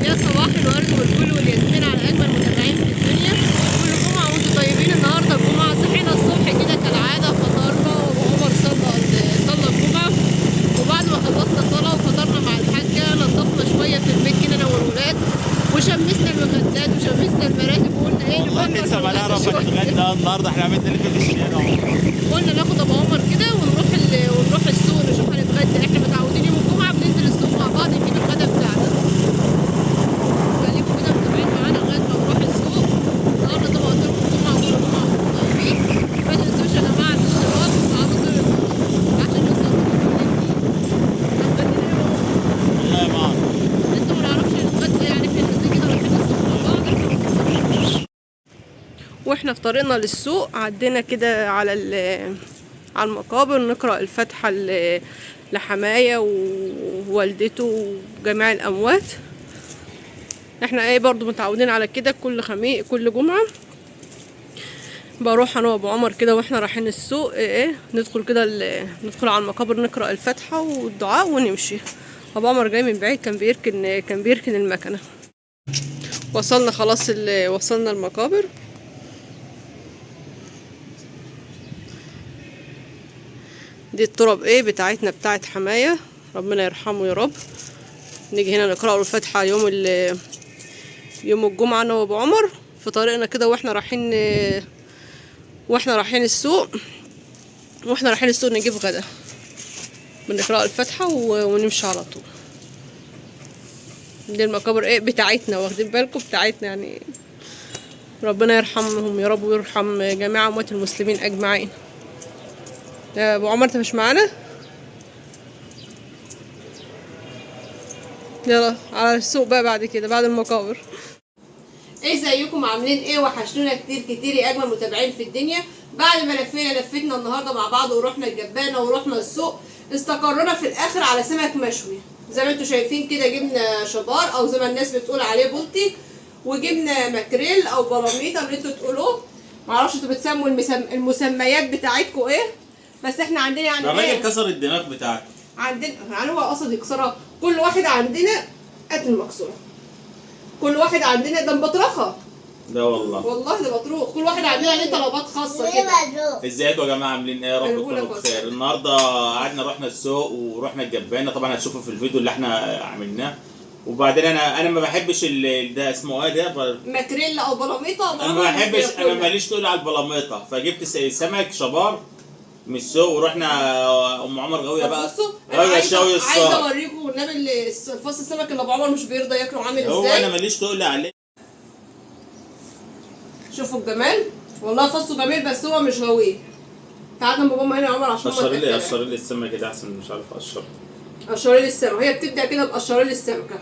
يا صباح الورد والفل والياسمين على اجمل متابعين في الدنيا. كل جمعه وانتم طيبين. النهارده الجمعه صحينا الصبح كده كالعاده، فطرنا وعمر صلى الجمعه، وبعد ما خلصنا صلاه وفطرنا مع الحاجه نضفنا شويه في البيت كده انا والولاد، وشمسنا المخدات وشمسنا المراتب، وقلنا ايه والله نفكر لسه ما نعرف نتغدى النهارده. احنا عملنا نلف في الشارع. قلنا ناخد ابو عمر كده ونروح السوق نشوف هنتغدى. احنا متعودين يوم الجمعه بننزل السوق مع بعض نجيب الغدا بتاعنا. خليكم كده متابعين معانا لغايه ما نروح السوق. النهارده طبعا قلت لكم الجمعه وكل جمعه وانتم طيبين. ما تنسوش يا جماعه الاشتراك وتفعلوا زر الجرس عشان يوصلكم والله يا معلم لسه ما نعرفش نتغدى، يعني احنا نازلين كده رايحين السوق مع بعض. واحنا في طريقنا للسوق عدينا كده على على المقابر نقرأ الفاتحة لحماية ووالدته وجميع الأموات. احنا ايه برضو متعودين على كده، كل جمعة بروح انا وابو عمر كده واحنا رايحين السوق ايه ندخل كده ندخل على المقابر نقرأ الفاتحة والدعاء ونمشي. ابو عمر جاي من بعيد كان بيركن المكنة. وصلنا خلاص وصلنا المقابر. دي التراب ايه بتاعتنا بتاعت حماية، ربنا يرحمه يا رب. نيجي هنا نقرأ الفاتحة يوم الجمعة انا وابو عمر في طريقنا كده واحنا رايحين السوق. نجيب غدا بنقرأ الفاتحة ونمشي على طول. دي المقابر ايه بتاعتنا، واخدين بالكم بتاعتنا يعني. ربنا يرحمهم يا رب ويرحم جميع اموات المسلمين اجمعين. يا ابو عمر انت مش معانا؟ يلا على السوق بقى بعد كده بعد المقابر. ايه زيكم عاملين ايه؟ وحشتونا كتير كتير يا اجمل متابعين في الدنيا. بعد ما لفتنا النهارده مع بعض ورحنا الجبانه ورحنا السوق، استقرنا في الاخر على سمك مشوي زي ما انتم شايفين كده. جبنا شبار او زي ما الناس بتقول عليه بلطي، وجبنا ماكريل او بلاميطه اللي انتوا تقولوه. معرفش انتوا بتسموا المسميات بتاعتكم ايه، بس احنا عندنا يعني الراجل كسر الدماغ بتاعته. عندنا يعني هو قصد يكسرها. كل واحد عندنا قتل مكسوره، كل واحد عندنا ده مبطرخه. ده والله ده مطروح. كل واحد عندنا ليه طلبات خاصه كده. ازيكم يا جماعه عاملين ايه؟ يا رب تكونوا بخير. النهارده قعدنا رحنا السوق ورحنا الجبانه، طبعا هتشوفوا في الفيديو اللي احنا عملناه. وبعدين انا ما بحبش ده اسمه ايه ده ماكريلا او بلاميطه. انا ما بحبش، انا ماليش تقول على البلاميطه. فجبت سمك شبار من السوق ورحنا ام عمر غاويه بقى. بصوا غاويه الشوي الصار. عايزه اوريكم النبي الفص السمك اللي ابو عمر مش بيرضى ياكله عامل ازاي. هو انا ماليش تقول عليه. شوفوا الجمال، والله فصه جميل بس هو مش غاويه. تعالى بابا هنا يا عمر عشان قشر لي السمك كده احسن. مش عارف قشر لي السمك. هي بتبدا كده بقشر لي السمكه.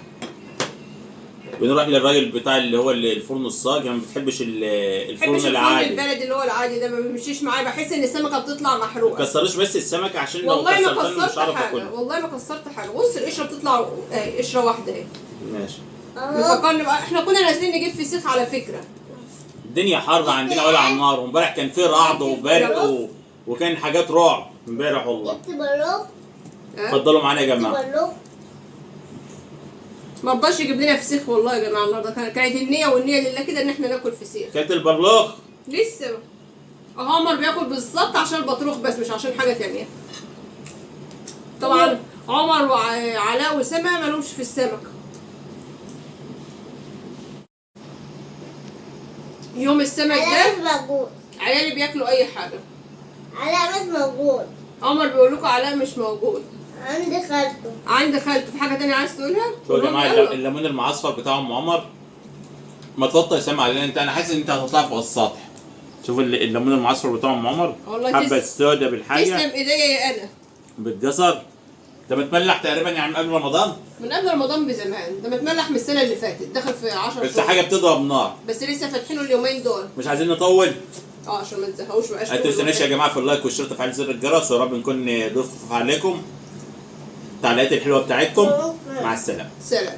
بنروح للراجل بتاع اللي هو الفرن الصاج. انا ما بتحبش الفرن العادي. البلدي اللي هو العادي ده ما بيمشيش معايا، بحس ان السمكه بتطلع محروقه. ما كسروش بس السمكه عشان لو والله ما كسرتها مش عارف حاجه اكلها. والله ما كسرت حاجه. بص القشره بتطلع اهي، قشره واحده اهي. ماشي. نفكرني بقى احنا كنا نازلين نجيب فسيخ على فكره. الدنيا حر عندنا ولا على النار. وامبارح كان في رعد وبرق وكان حاجات رعب امبارح والله. اتفضلوا معانا يا جماعه. ما رضاش يجيب لنا فسيخ والله يا جماعه. النهارده كانت النيه والنيه لله كده ان احنا ناكل فسيخ. كانت البرلوخ لسه عمر بياكل بالظبط عشان البطروخ بس مش عشان حاجه ثانيه. طبعا عمر وعلاء وسما مالهمش في السمك. يوم السمك ده عيالي بياكلوا اي حاجه. علاء مش موجود. عمر بيقول لكم علاء مش موجود. عندي خالته. في حاجه تانية عايز تقولها؟ شوفوا يا جماعه الليمون المعصفر بتاع ام عمر. ما تفضل سامع علينا انت. انا حاسس ان انت هتطلع فوق السطح. شوف الليمون المعصفر بتاع ام عمر. حبه السودا بالحاجه. تسلم ايديا يا انا. بالجزر. ده متملح تقريبا يعني من قبل رمضان. من قبل رمضان بزمان. ده متملح من السنه اللي فاتت، داخل في 10 شهور. بس حاجه بتضرب نار. بس لسه فاتحينه اليومين دول. مش عايزين نطول. عشان ما تزهقوش بقى. ما تنسوناش يا جماعه في اللايك والشير وتفعيل زر الجرس، ويا رب نكون ضيف عليكم. التعليقات الحلوه بتاعتكم. مع السلامه. سلام.